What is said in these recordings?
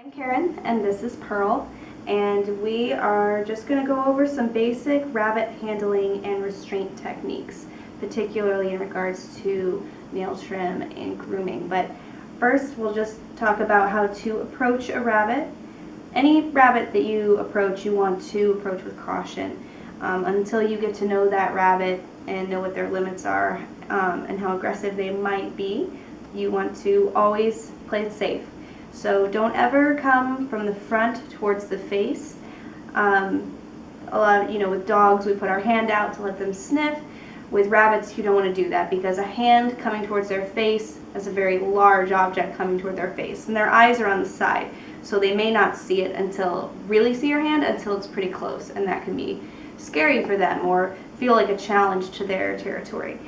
I'm Karen and this is Pearl, and we are just going to go over some basic rabbit handling and restraint techniques, particularly in regards to nail trim and grooming. But first we'll just talk about how to approach a rabbit. Any rabbit that you approach, you want to approach with caution until you get to know that rabbit and know what their limits are and how aggressive they might be. You want to always play it safe. So don't ever come from the front towards the face. A lot of, with dogs, we put our hand out to let them sniff. With rabbits, you don't want to do that because a hand coming towards their face is a very large object coming toward their face, and their eyes are on the side, so they may not see it really see your hand until it's pretty close, and that can be scary for them or feel like a challenge to their territory.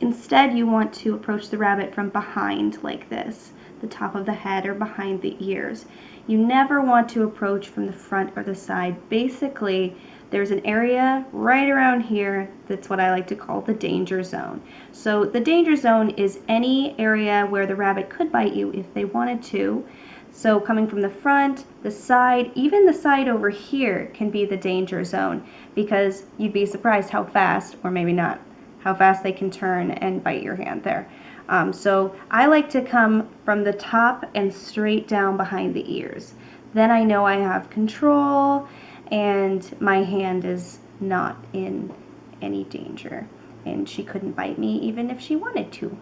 Instead, you want to approach the rabbit from behind like this, the top of the head or behind the ears. You never want to approach from the front or the side. Basically, there's an area right around here that's what I like to call the danger zone. So the danger zone is any area where the rabbit could bite you if they wanted to. So coming from the front, the side, even the side over here can be the danger zone, because you'd be surprised how fast, or maybe not, how fast they can turn and bite your hand there. So I like to come from the top and straight down behind the ears. Then I know I have control and my hand is not in any danger, and she couldn't bite me even if she wanted to.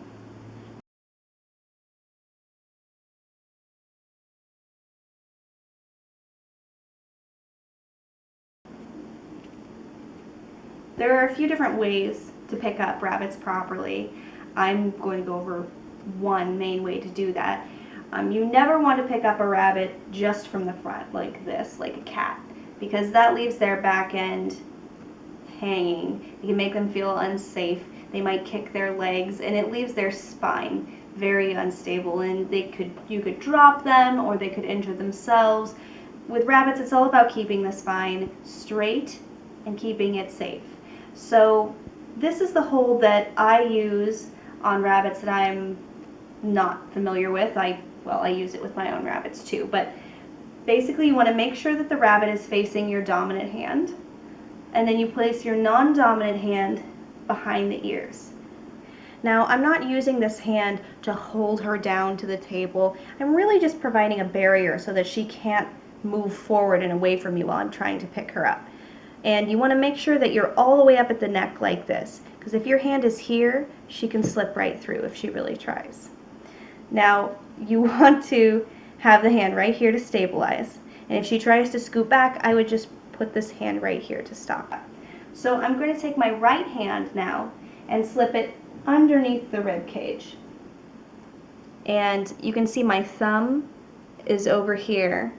There are a few different ways to pick up rabbits properly. I'm going to go over one main way to do that. You never want to pick up a rabbit just from the front like this, like a cat, because that leaves their back end hanging. It can make them feel unsafe. They might kick their legs, and it leaves their spine very unstable, and you could drop them or they could injure themselves. With rabbits, it's all about keeping the spine straight and keeping it safe. So this is the hold that I use on rabbits that I'm not familiar with. I use it with my own rabbits too, but basically you want to make sure that the rabbit is facing your dominant hand, and then you place your non-dominant hand behind the ears. Now, I'm not using this hand to hold her down to the table. I'm really just providing a barrier so that she can't move forward and away from me while I'm trying to pick her up. And you want to make sure that you're all the way up at the neck like this, because if your hand is here, she can slip right through if she really tries. Now, you want to have the hand right here to stabilize, and if she tries to scoot back, I would just put this hand right here to stop. So I'm going to take my right hand now and slip it underneath the rib cage. And you can see my thumb is over here,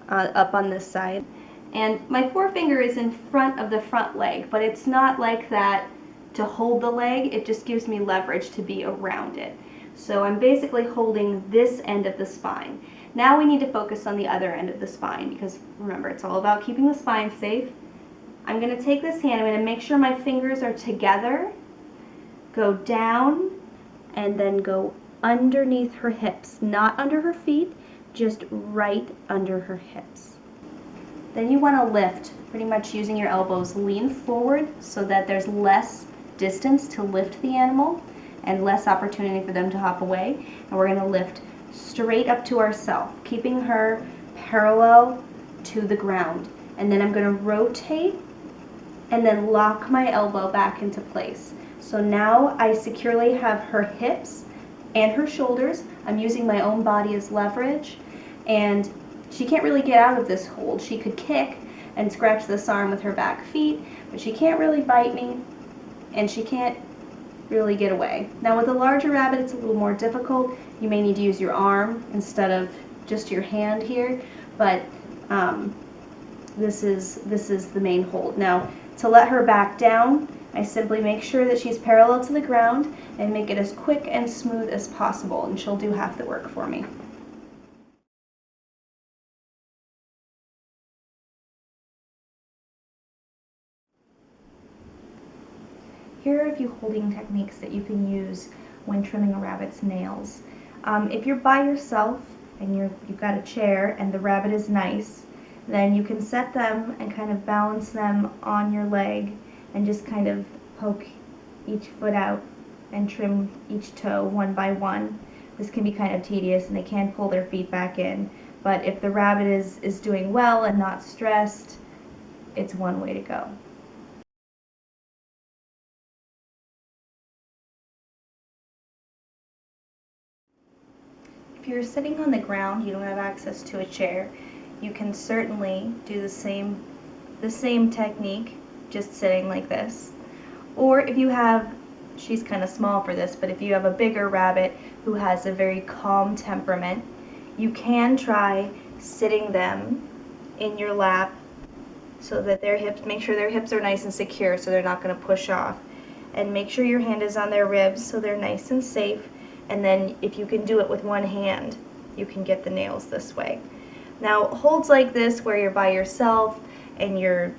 up on this side. And my forefinger is in front of the front leg, but it's not like that to hold the leg. It just gives me leverage to be around it. So I'm basically holding this end of the spine. Now we need to focus on the other end of the spine, because remember, it's all about keeping the spine safe. I'm going to take this hand, I'm going to make sure my fingers are together, go down, and then go underneath her hips. Not under her feet, just right under her hips. Then you want to lift, pretty much using your elbows. Lean forward so that there's less distance to lift the animal and less opportunity for them to hop away. And we're going to lift straight up to ourselves, keeping her parallel to the ground. And then I'm going to rotate and then lock my elbow back into place. So now I securely have her hips and her shoulders. I'm using my own body as leverage, and she can't really get out of this hold. She could kick and scratch this arm with her back feet, but she can't really bite me, and she can't really get away. Now with a larger rabbit, it's a little more difficult. You may need to use your arm instead of just your hand here, but this is the main hold. Now, to let her back down, I simply make sure that she's parallel to the ground and make it as quick and smooth as possible, and she'll do half the work for me. Here are a few holding techniques that you can use when trimming a rabbit's nails. If you're by yourself, and you've got a chair and the rabbit is nice, then you can set them and kind of balance them on your leg and just kind of poke each foot out and trim each toe one by one. This can be kind of tedious and they can pull their feet back in, but if the rabbit is doing well and not stressed, it's one way to go. If you're sitting on the ground, you don't have access to a chair, you can certainly do the same technique, just sitting like this. Or if you have, she's kind of small for this, but if you have a bigger rabbit who has a very calm temperament, you can try sitting them in your lap so that their hips, make sure their hips are nice and secure so they're not going to push off. And make sure your hand is on their ribs so they're nice and safe. And then if you can do it with one hand, you can get the nails this way. Now, holds like this where you're by yourself and you're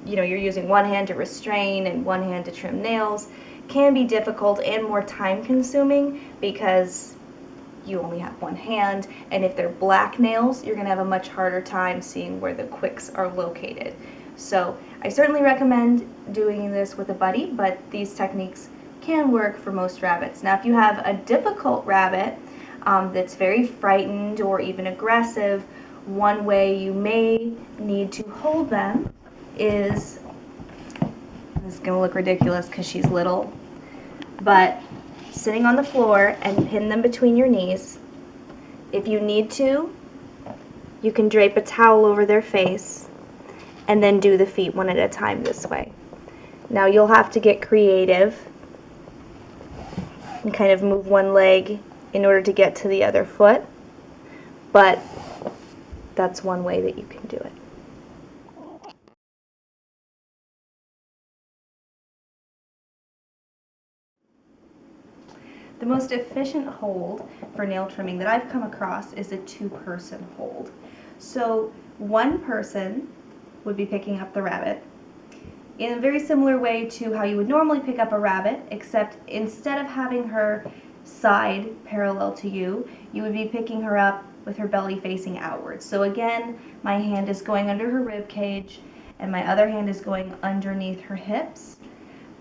using one hand to restrain and one hand to trim nails can be difficult and more time consuming because you only have one hand, and if they're black nails, you're going to have a much harder time seeing where the quicks are located. So I certainly recommend doing this with a buddy, but these techniques can work for most rabbits. Now, if you have a difficult rabbit that's very frightened or even aggressive, one way you may need to hold them is, this is going to look ridiculous because she's little, but sitting on the floor and pin them between your knees. If you need to, you can drape a towel over their face and then do the feet one at a time this way. Now you'll have to get creative and kind of move one leg in order to get to the other foot, but that's one way that you can do it. The most efficient hold for nail trimming that I've come across is a two-person hold. So one person would be picking up the rabbit in a very similar way to how you would normally pick up a rabbit, except instead of having her side parallel to you, you would be picking her up with her belly facing outwards. So again, my hand is going under her rib cage and my other hand is going underneath her hips,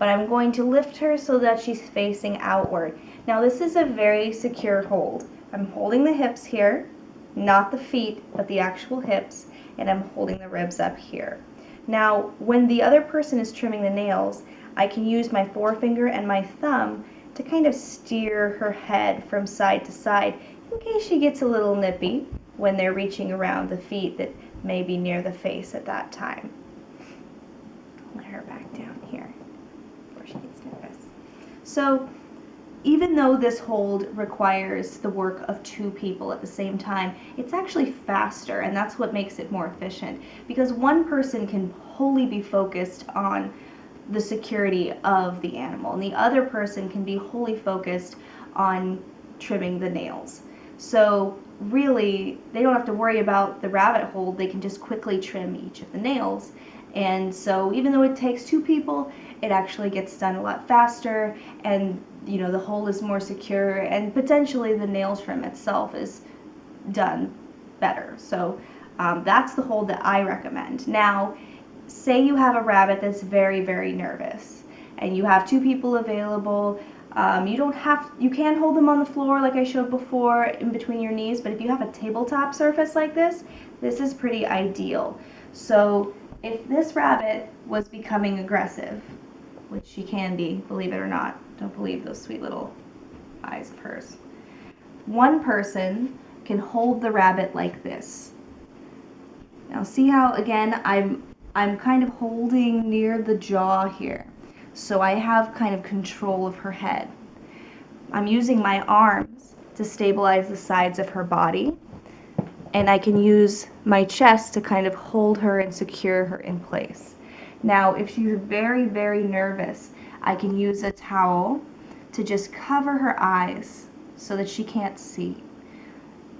but I'm going to lift her so that she's facing outward. Now this is a very secure hold. I'm holding the hips here, not the feet, but the actual hips, and I'm holding the ribs up here. Now, when the other person is trimming the nails, I can use my forefinger and my thumb to kind of steer her head from side to side in case she gets a little nippy when they're reaching around the feet that may be near the face at that time. Let her back down here before she gets nervous. So, even though this hold requires the work of two people at the same time, it's actually faster, and that's what makes it more efficient, because one person can wholly be focused on the security of the animal, and the other person can be wholly focused on trimming the nails. So really, they don't have to worry about the rabbit hold, they can just quickly trim each of the nails. And so even though it takes two people, it actually gets done a lot faster, and the hole is more secure, and potentially the nail trim itself is done better. So that's the hold that I recommend. Now, say you have a rabbit that's very, very nervous, and you have two people available. You can hold them on the floor like I showed before in between your knees, but if you have a tabletop surface like this is pretty ideal. So if this rabbit was becoming aggressive, which she can be, believe it or not, don't believe those sweet little eyes of hers, one person can hold the rabbit like this. Now see how, again, I'm kind of holding near the jaw here, so I have kind of control of her head. I'm using my arms to stabilize the sides of her body, and I can use my chest to kind of hold her and secure her in place. Now, if she's very, very nervous, I can use a towel to just cover her eyes so that she can't see.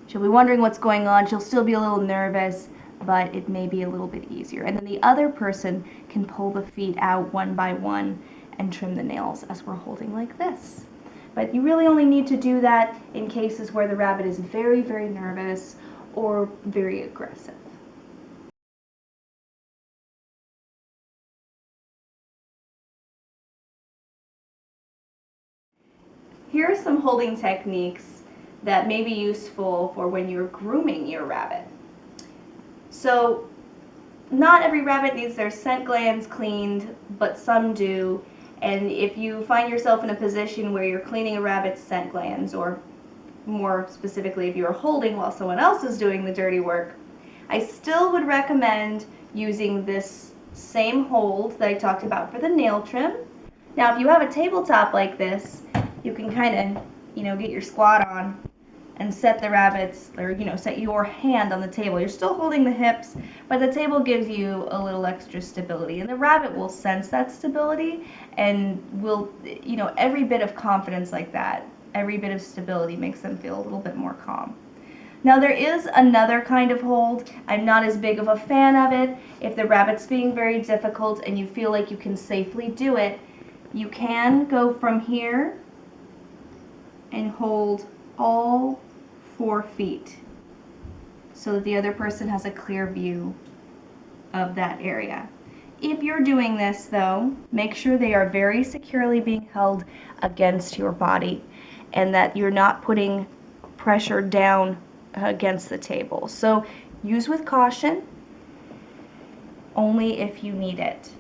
She'll be wondering what's going on. She'll still be a little nervous, but it may be a little bit easier. And then the other person can pull the feet out one by one and trim the nails as we're holding like this. But you really only need to do that in cases where the rabbit is very, very nervous or very aggressive. Here are some holding techniques that may be useful for when you're grooming your rabbit. So, not every rabbit needs their scent glands cleaned, but some do. And if you find yourself in a position where you're cleaning a rabbit's scent glands, or more specifically if you're holding while someone else is doing the dirty work, I still would recommend using this same hold that I talked about for the nail trim. Now if you have a tabletop like this, you can kind of, get your squat on and set the rabbits, or set your hand on the table. You're still holding the hips, but the table gives you a little extra stability, and the rabbit will sense that stability and will, every bit of confidence like that, every bit of stability makes them feel a little bit more calm. Now there is another kind of hold. I'm not as big of a fan of it. If the rabbit's being very difficult and you feel like you can safely do it, you can go from here and hold all 4 feet so that the other person has a clear view of that area. If you're doing this though, make sure they are very securely being held against your body and that you're not putting pressure down against the table. So use with caution, only if you need it.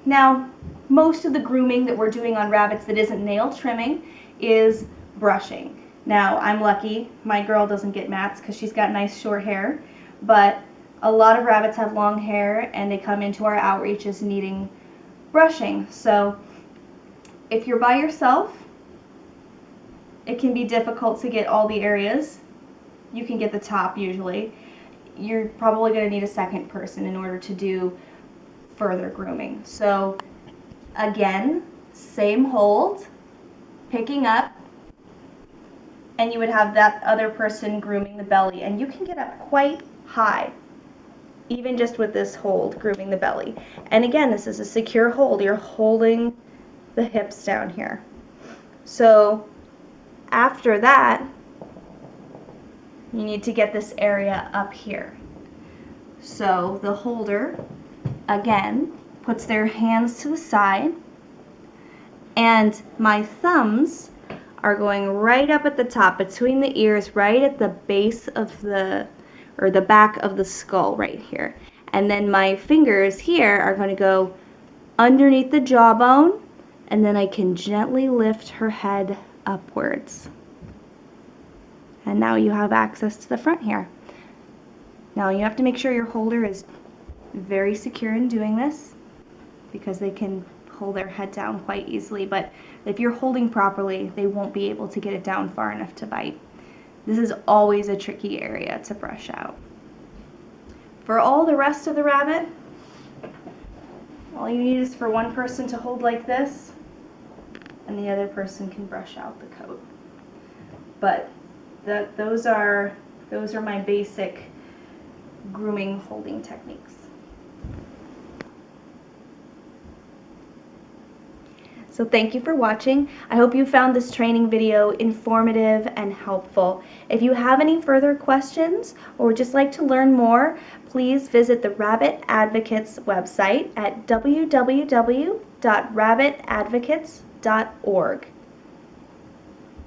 Now, most of the grooming that we're doing on rabbits that isn't nail trimming is brushing. Now, I'm lucky, my girl doesn't get mats because she's got nice short hair, but a lot of rabbits have long hair and they come into our outreaches needing brushing. So if you're by yourself, it can be difficult to get all the areas. You can get the top usually. You're probably going to need a second person in order to do further grooming. So again, same hold, picking up, and you would have that other person grooming the belly, and you can get up quite high even just with this hold, grooming the belly. And again, this is a secure hold. You're holding the hips down here. So after that, you need to get this area up here. So the holder again puts their hands to the side, and my thumbs are going right up at the top between the ears, right at the base of the back of the skull right here. And then my fingers here are going to go underneath the jawbone, and then I can gently lift her head upwards. And now you have access to the front here. Now you have to make sure your holder is very secure in doing this, because they can pull their head down quite easily, but if you're holding properly, they won't be able to get it down far enough to bite. This is always a tricky area to brush out. For all the rest of the rabbit, all you need is for one person to hold like this, and the other person can brush out the coat. But those are my basic grooming holding techniques. So thank you for watching. I hope you found this training video informative and helpful. If you have any further questions or would just like to learn more, please visit the Rabbit Advocates website at www.rabbitadvocates.org.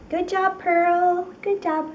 Good job, Pearl. Good job.